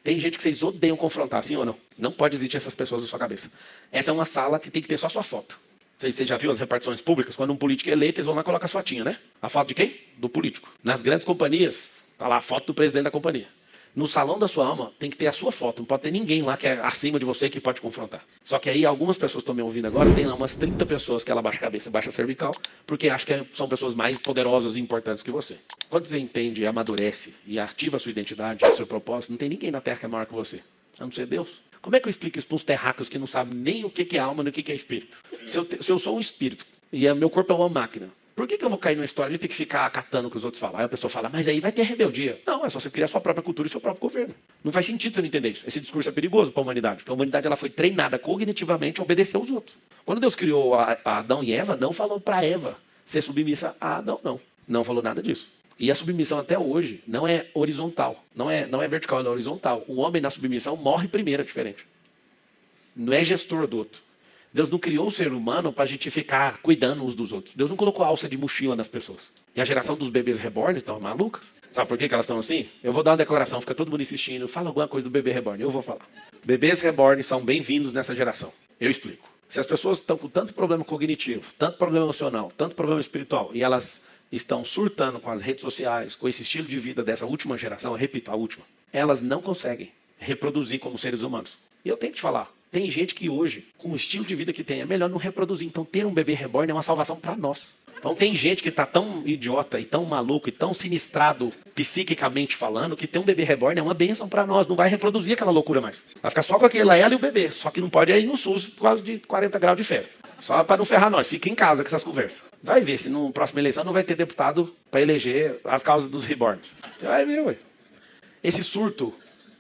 Tem gente que vocês odeiam confrontar, sim ou não? Não pode existir essas pessoas na sua cabeça. Essa é uma sala que tem que ter só a sua foto. Não sei se você já viu as repartições públicas, quando um político é eleito, eles vão lá e colocam as fotinhas, né? A foto de quem? Do político. Nas grandes companhias, tá lá a foto do presidente da companhia. No salão da sua alma, tem que ter a sua foto. Não pode ter ninguém lá que é acima de você que pode confrontar. Só que aí, algumas pessoas estão me ouvindo agora, tem lá umas 30 pessoas que ela baixa a cabeça, baixa a cervical, porque acha que são pessoas mais poderosas e importantes que você. Quando você entende, amadurece e ativa a sua identidade, o seu propósito, não tem ninguém na Terra que é maior que você. A não ser Deus. Como é que eu explico isso para uns terráqueos que não sabem nem o que é alma nem o que é espírito? Se eu sou um espírito e meu corpo é uma máquina, por que eu vou cair numa história de ter que ficar acatando o que os outros falam? Aí a pessoa fala, mas aí vai ter rebeldia. Não, é só você criar sua própria cultura e seu próprio governo. Não faz sentido você não entender isso. Esse discurso é perigoso para a humanidade, porque a humanidade ela foi treinada cognitivamente a obedecer aos outros. Quando Deus criou a Adão e Eva, não falou para Eva ser submissa a Adão, não. Não falou nada disso. E a submissão até hoje não é horizontal, não é vertical, não é horizontal. O homem na submissão morre primeiro, é diferente. Não é gestor do outro. Deus não criou o ser humano para a gente ficar cuidando uns dos outros. Deus não colocou alça de mochila nas pessoas. E a geração dos bebês reborn estão malucas. Sabe por que elas estão assim? Eu vou dar uma declaração, fica todo mundo insistindo. Fala alguma coisa do bebê reborn. Eu vou falar. Bebês reborn são bem-vindos nessa geração. Eu explico. Se as pessoas estão com tanto problema cognitivo, tanto problema emocional, tanto problema espiritual, e elas estão surtando com as redes sociais, com esse estilo de vida dessa última geração, eu repito, a última, elas não conseguem reproduzir como seres humanos. E eu tenho que te falar. Tem gente que hoje, com o estilo de vida que tem, é melhor não reproduzir. Então, ter um bebê reborn é uma salvação para nós. Então, tem gente que está tão idiota e tão maluco e tão sinistrado, psiquicamente falando, que ter um bebê reborn é uma bênção para nós. Não vai reproduzir aquela loucura mais. Vai ficar só com ela e o bebê. Só que não pode ir no SUS por causa de 40 graus de febre. Só para não ferrar nós. Fica em casa com essas conversas. Vai ver se na próxima eleição não vai ter deputado para eleger as causas dos reborns. Você vai ver, ué. Esse surto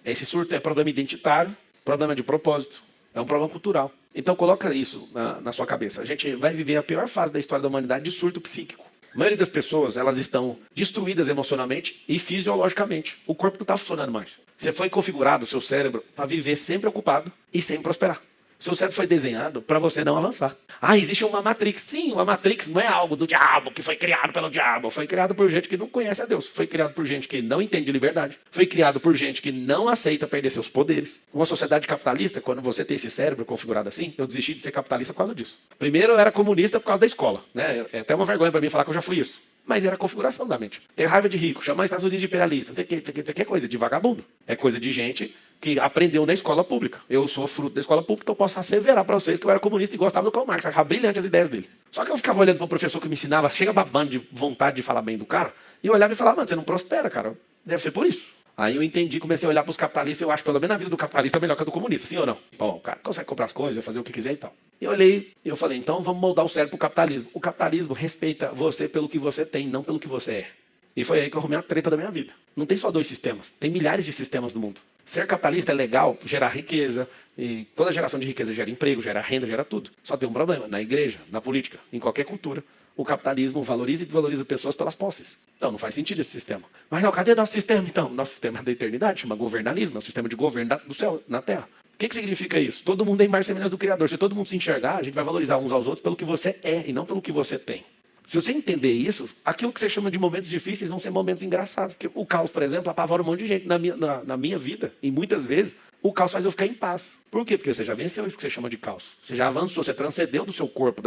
é problema identitário, problema de propósito. É um problema cultural. Então coloca isso na sua cabeça. A gente vai viver a pior fase da história da humanidade de surto psíquico. A maioria das pessoas, elas estão destruídas emocionalmente e fisiologicamente. O corpo não está funcionando mais. Você foi configurado, o seu cérebro, para viver sempre ocupado e sem prosperar. Seu cérebro foi desenhado para você não avançar. Ah, existe uma Matrix. Sim, uma Matrix não é algo do diabo, que foi criado pelo diabo. Foi criado por gente que não conhece a Deus. Foi criado por gente que não entende liberdade. Foi criado por gente que não aceita perder seus poderes. Uma sociedade capitalista, quando você tem esse cérebro configurado assim, eu desisti de ser capitalista por causa disso. Primeiro, eu era comunista por causa da escola. Né? É até uma vergonha para mim falar que eu já fui isso. Mas era a configuração da mente. Ter raiva de rico, chamar os Estados Unidos de imperialista, não sei o que é coisa de vagabundo. É coisa de gente que aprendeu na escola pública. Eu sou fruto da escola pública, então eu posso asseverar para vocês que eu era comunista e gostava do Karl Marx, achava brilhante as ideias dele. Só que eu ficava olhando para o professor que me ensinava, chega babando de vontade de falar bem do cara, e eu olhava e falava, mano, você não prospera, cara. Deve ser por isso. Aí eu entendi, comecei a olhar para os capitalistas, eu acho pelo menos a vida do capitalista é melhor que a do comunista, sim ou não? Bom, o cara consegue comprar as coisas, fazer o que quiser e tal. E eu olhei, eu falei, então vamos moldar o cérebro para o capitalismo. O capitalismo respeita você pelo que você tem, não pelo que você é. E foi aí que eu arrumei a treta da minha vida. Não tem só 2 sistemas, tem milhares de sistemas no mundo. Ser capitalista é legal, gerar riqueza, e toda geração de riqueza gera emprego, gera renda, gera tudo. Só tem um problema, na igreja, na política, em qualquer cultura. O capitalismo valoriza e desvaloriza pessoas pelas posses. Então, não faz sentido esse sistema. Mas não, cadê nosso sistema, então? Nosso sistema da eternidade chama governalismo, é o sistema de governo do céu, na terra. O que significa isso? Todo mundo é imagem e semelhança do Criador. Se todo mundo se enxergar, a gente vai valorizar uns aos outros pelo que você é e não pelo que você tem. Se você entender isso, aquilo que você chama de momentos difíceis vão ser momentos engraçados. Porque o caos, por exemplo, apavora um monte de gente na minha vida. E muitas vezes, o caos faz eu ficar em paz. Por quê? Porque você já venceu isso que você chama de caos. Você já avançou, você transcendeu do seu corpo,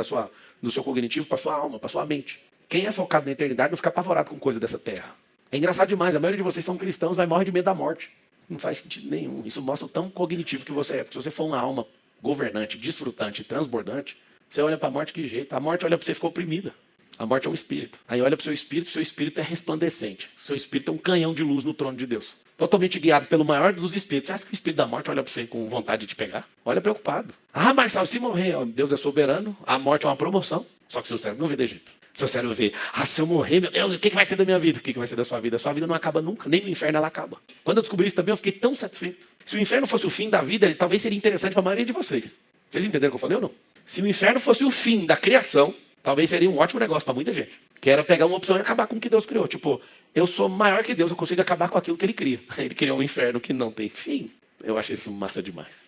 do seu cognitivo para sua alma, para sua mente. Quem é focado na eternidade não fica apavorado com coisa dessa terra. É engraçado demais. A maioria de vocês são cristãos, mas morre de medo da morte. Não faz sentido nenhum. Isso mostra o tão cognitivo que você é. Porque se você for uma alma governante, desfrutante, transbordante, você olha para a morte que jeito. A morte olha para você e fica oprimida. A morte é um espírito. Aí olha para o seu espírito é resplandecente. Seu espírito é um canhão de luz no trono de Deus. Totalmente guiado pelo maior dos espíritos. Você acha que o espírito da morte olha para você com vontade de te pegar? Olha preocupado. Ah, Marcelo, se morrer, ó, Deus é soberano, a morte é uma promoção. Só que seu cérebro não vê de jeito. Seu cérebro vê, se eu morrer, meu Deus, o que vai ser da minha vida? O que vai ser da sua vida? A sua vida não acaba nunca, nem no inferno ela acaba. Quando eu descobri isso também, eu fiquei tão satisfeito. Se o inferno fosse o fim da vida, ele talvez seria interessante para a maioria de vocês. Vocês entenderam o que eu falei ou não? Se o inferno fosse o fim da criação, talvez seria um ótimo negócio para muita gente. Que era pegar uma opção e acabar com o que Deus criou. Tipo, eu sou maior que Deus, eu consigo acabar com aquilo que ele cria. Ele criou um inferno que não tem fim. Eu achei isso massa demais.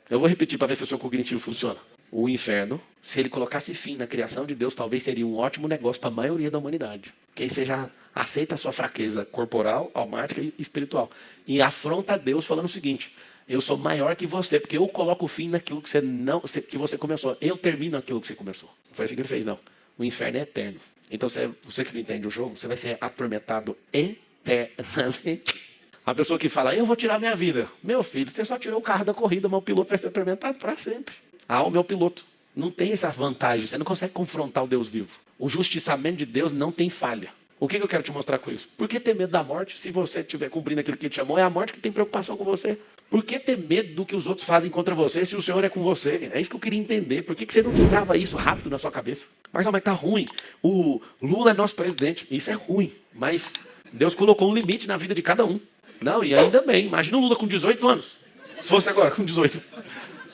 Eu vou repetir para ver se o seu cognitivo funciona. O inferno, se ele colocasse fim na criação de Deus, talvez seria um ótimo negócio para a maioria da humanidade. Que aí você já aceita a sua fraqueza corporal, almática e espiritual. E afronta a Deus falando o seguinte: eu sou maior que você, porque eu coloco fim naquilo que você começou. Eu termino aquilo que você começou. Não foi assim que ele fez, não. O inferno é eterno. Então, você que não entende o jogo, você vai ser atormentado eternamente. A pessoa que fala, eu vou tirar minha vida. Meu filho, você só tirou o carro da corrida, mas o piloto vai ser atormentado para sempre. A alma é o piloto. Não tem essa vantagem. Você não consegue confrontar o Deus vivo. O justiçamento de Deus não tem falha. O que eu quero te mostrar com isso? Por que ter medo da morte se você estiver cumprindo aquilo que ele te chamou? É a morte que tem preocupação com você. Por que ter medo do que os outros fazem contra você se o Senhor é com você? É isso que eu queria entender. Por que você não destrava isso rápido na sua cabeça? Marcelo, mas tá ruim. O Lula é nosso presidente. Isso é ruim. Mas Deus colocou um limite na vida de cada um. Não, e ainda bem. Imagina o Lula com 18 anos. Se fosse agora, com 18.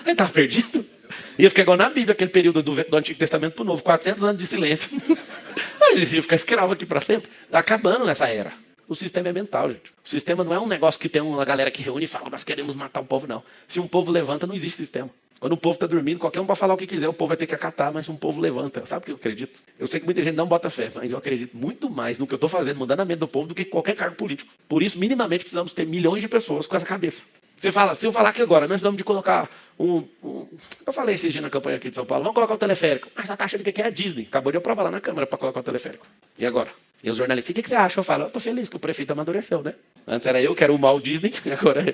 Ele estava perdido. Ia ficar igual na Bíblia, aquele período do Antigo Testamento para o Novo. 400 anos de silêncio. Mas ele ia ficar escravo aqui para sempre. Está acabando nessa era. O sistema é mental, gente. O sistema não é um negócio que tem uma galera que reúne e fala, nós queremos matar o povo, não. Se um povo levanta, não existe sistema. Quando o povo está dormindo, qualquer um pode falar o que quiser, o povo vai ter que acatar, mas um povo levanta. Sabe o que eu acredito? Eu sei que muita gente não bota fé, mas eu acredito muito mais no que eu estou fazendo, mudando a mente do povo, do que qualquer cargo político. Por isso, minimamente, precisamos ter milhões de pessoas com essa cabeça. Você fala, se eu falar que agora nós vamos de colocar eu falei esses dias na campanha aqui de São Paulo, vamos colocar o teleférico. Mas a taxa de que é a Disney. Acabou de aprovar lá na Câmara para colocar o teleférico. E agora? E os jornalistas, o que você acha? Eu falo, eu estou feliz que o prefeito amadureceu, né? Antes era eu que era o mal Disney, agora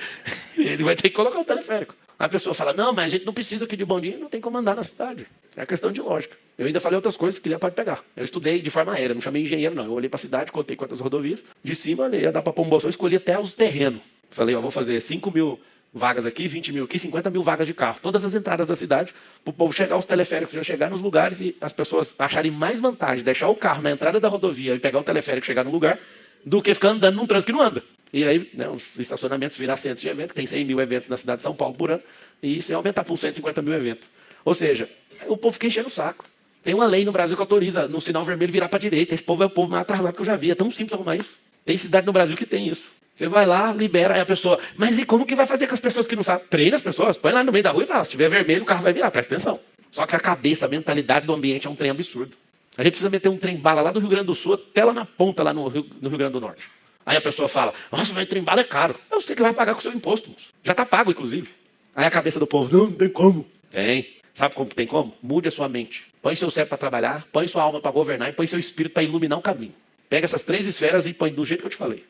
ele vai ter que colocar o teleférico. A pessoa fala, não, mas a gente não precisa aqui de bondinho, não tem como andar na cidade. É questão de lógica. Eu ainda falei outras coisas que quiser pode pegar. Eu estudei de forma aérea, não chamei engenheiro não. Eu olhei para a cidade, contei quantas rodovias. De cima, olhei, ia dar para pôr um bolsão, eu escolhi até os terrenos. Falei, ó, vou fazer 5 mil vagas aqui, 20 mil aqui, 50 mil vagas de carro. Todas as entradas da cidade, para o povo chegar, os teleféricos já chegar nos lugares e as pessoas acharem mais vantagem deixar o carro na entrada da rodovia e pegar o teleférico e chegar no lugar, do que ficar andando num trânsito que não anda. E aí, né, os estacionamentos virar centros de evento, que tem 100 mil eventos na cidade de São Paulo por ano, e isso ia aumentar para uns 150 mil eventos. Ou seja, o povo fica enchendo o saco. Tem uma lei no Brasil que autoriza no sinal vermelho virar para a direita. Esse povo é o povo mais atrasado que eu já vi. É tão simples arrumar isso. Tem cidade no Brasil que tem isso. Você vai lá, libera, aí a pessoa... Mas e como que vai fazer com as pessoas que não sabem? Treina as pessoas, põe lá no meio da rua e fala, se tiver vermelho, o carro vai virar, presta atenção. Só que a cabeça, a mentalidade do ambiente é um trem absurdo. A gente precisa meter um trem-bala lá do Rio Grande do Sul até lá na ponta, lá no Rio Grande do Norte. Aí a pessoa fala, nossa, mas trem-bala é caro. Eu sei que vai pagar com o seu imposto. Já está pago, inclusive. Aí a cabeça do povo, não tem como. Tem. Sabe como que tem como? Mude a sua mente. Põe seu cérebro para trabalhar, põe sua alma para governar e põe seu espírito para iluminar o caminho. Pega essas 3 esferas e põe do jeito que eu te falei.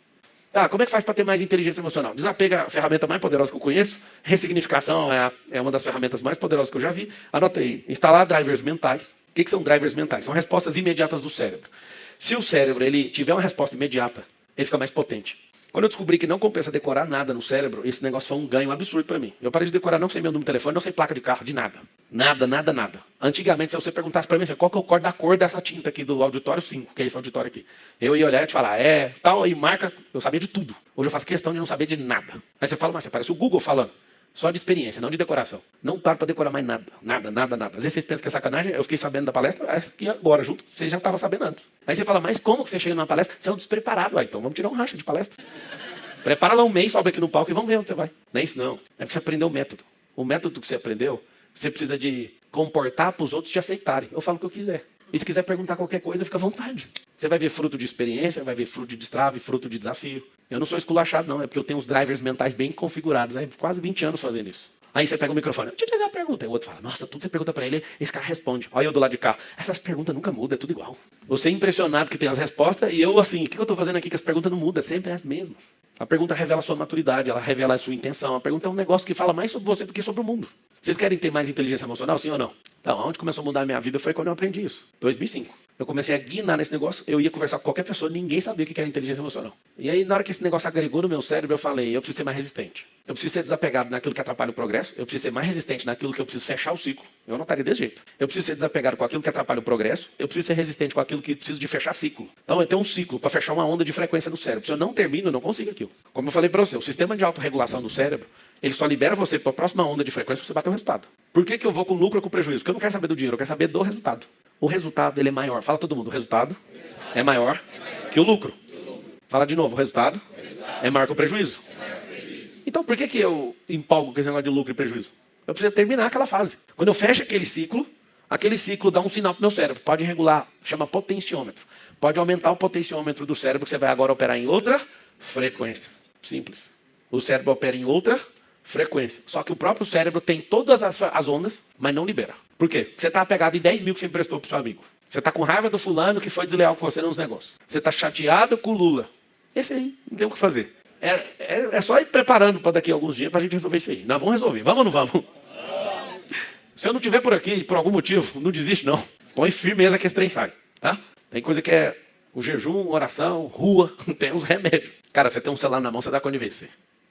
Tá, como é que faz para ter mais inteligência emocional? Desapega a ferramenta mais poderosa que eu conheço. Ressignificação é uma das ferramentas mais poderosas que eu já vi. Anota aí. Instalar drivers mentais. O que são drivers mentais? São respostas imediatas do cérebro. Se o cérebro ele tiver uma resposta imediata, ele fica mais potente. Quando eu descobri que não compensa decorar nada no cérebro, esse negócio foi um ganho absurdo para mim. Eu parei de decorar, não sei meu número de telefone, não sei placa de carro, de nada. Nada, nada, nada. Antigamente, se você perguntasse para mim, qual que é o cor dessa tinta aqui do auditório 5, que é esse auditório aqui? Eu ia olhar e te falar, tal, e marca, eu sabia de tudo. Hoje eu faço questão de não saber de nada. Aí você fala, mas você parece o Google falando. Só de experiência, não de decoração. Não paro para decorar mais nada. Nada, nada, nada. Às vezes vocês pensam que é sacanagem, eu fiquei sabendo da palestra, que agora, junto, você já estava sabendo antes. Aí você fala, mas como que você chega numa palestra? Você é um despreparado. Então vamos tirar um racha de palestra. Prepara lá um mês, sobe aqui no palco e vamos ver onde você vai. Não é isso não. É que você aprendeu o método. O método que você aprendeu, você precisa de comportar para os outros te aceitarem. Eu falo o que eu quiser. E se quiser perguntar qualquer coisa, fica à vontade. Você vai ver fruto de experiência, vai ver fruto de destrave, fruto de desafio. Eu não sou esculachado não, é porque eu tenho os drivers mentais bem configurados. Quase 20 anos fazendo isso. Aí você pega o microfone, deixa eu te fazer uma pergunta. Aí o outro fala, nossa, tudo você pergunta pra ele, esse cara responde. Olha eu do lado de cá. Essas perguntas nunca mudam, é tudo igual. Você é impressionado que tem as respostas e eu assim, o que eu tô fazendo aqui que as perguntas não mudam? Sempre as mesmas. A pergunta revela a sua maturidade, ela revela a sua intenção. A pergunta é um negócio que fala mais sobre você do que sobre o mundo. Vocês querem ter mais inteligência emocional, sim ou não? Então, onde começou a mudar a minha vida foi quando eu aprendi isso. 2005. Eu comecei a guinar nesse negócio, eu ia conversar com qualquer pessoa, ninguém sabia o que era inteligência emocional. E aí, na hora que esse negócio agregou no meu cérebro, eu falei, eu preciso ser mais resistente. Eu preciso ser desapegado naquilo que atrapalha o progresso, eu preciso ser mais resistente naquilo que eu preciso fechar o ciclo. Eu anotaria desse jeito. Eu preciso ser desapegado com aquilo que atrapalha o progresso, eu preciso ser resistente com aquilo que preciso de fechar ciclo. Então, eu tenho um ciclo para fechar uma onda de frequência no cérebro. Se eu não termino, eu não consigo aquilo. Como eu falei para você, o sistema de autorregulação do cérebro, ele só libera você para a próxima onda de frequência para você bater o resultado. Por que eu vou com lucro ou com prejuízo? Porque eu não quero saber do dinheiro, eu quero saber do resultado. O resultado ele é maior. Fala todo mundo, o resultado é maior que o lucro. Fala de novo, o resultado é maior que o prejuízo. Então por que eu empolgo com esse negócio de lucro e prejuízo? Eu preciso terminar aquela fase. Quando eu fecho aquele ciclo dá um sinal para o meu cérebro. Pode regular, chama potenciômetro. Pode aumentar o potenciômetro do cérebro, que você vai agora operar em outra frequência. Simples. O cérebro opera em outra frequência. Só que o próprio cérebro tem todas as ondas, mas não libera. Por quê? Porque você está apegado em 10 mil que você emprestou para o seu amigo. Você está com raiva do fulano que foi desleal com você nos negócios. Você está chateado com o Lula. Esse aí, não tem o que fazer. É só ir preparando para daqui a alguns dias para a gente resolver isso aí. Nós vamos resolver. Vamos ou não vamos? Se eu não estiver por aqui, por algum motivo, não desiste não. Põe firmeza que esse trem sai. Tá? Tem coisa que é o jejum, oração, rua, tem uns remédios. Cara, você tem um celular na mão, você dá conta de vencer.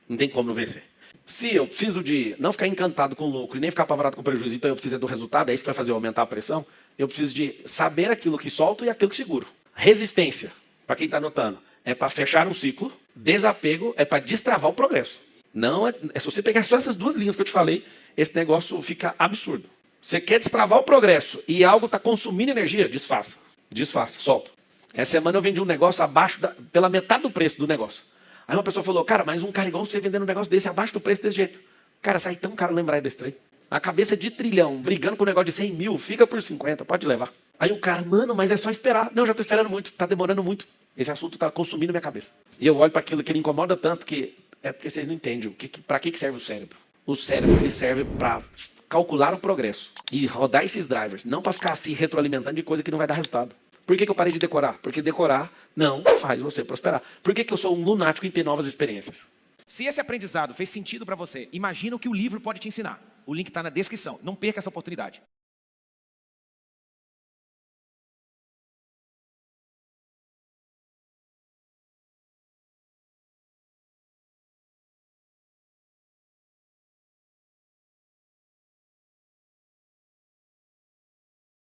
Não tem como não vencer. Se eu preciso de não ficar encantado com o lucro e nem ficar apavorado com o prejuízo, então eu preciso do resultado, é isso que vai fazer eu aumentar a pressão, eu preciso de saber aquilo que solto e aquilo que seguro. Resistência, para quem está anotando, é para fechar um ciclo. Desapego é para destravar o progresso. Não se você pegar só essas duas linhas que eu te falei, esse negócio fica absurdo. Você quer destravar o progresso e algo está consumindo energia, desfaça. Desfaça, solta. Essa semana eu vendi um negócio pela metade do preço do negócio. Aí uma pessoa falou, cara, mas um cara igual você vendendo um negócio desse abaixo do preço desse jeito. Cara, sai tão caro lembrar desse trem. A cabeça de trilhão, brigando com um negócio de 100 mil, fica por 50, pode levar. Aí o cara, mano, mas é só esperar. Não, já estou esperando muito, está demorando muito. Esse assunto está consumindo minha cabeça. E eu olho para aquilo que ele incomoda tanto que é porque vocês não entendem para que serve o cérebro. O cérebro ele serve para calcular o progresso e rodar esses drivers, não para ficar se retroalimentando de coisa que não vai dar resultado. Por que eu parei de decorar? Porque decorar não faz você prosperar. Por que eu sou um lunático em ter novas experiências? Se esse aprendizado fez sentido para você, imagina o que o livro pode te ensinar. O link está na descrição. Não perca essa oportunidade.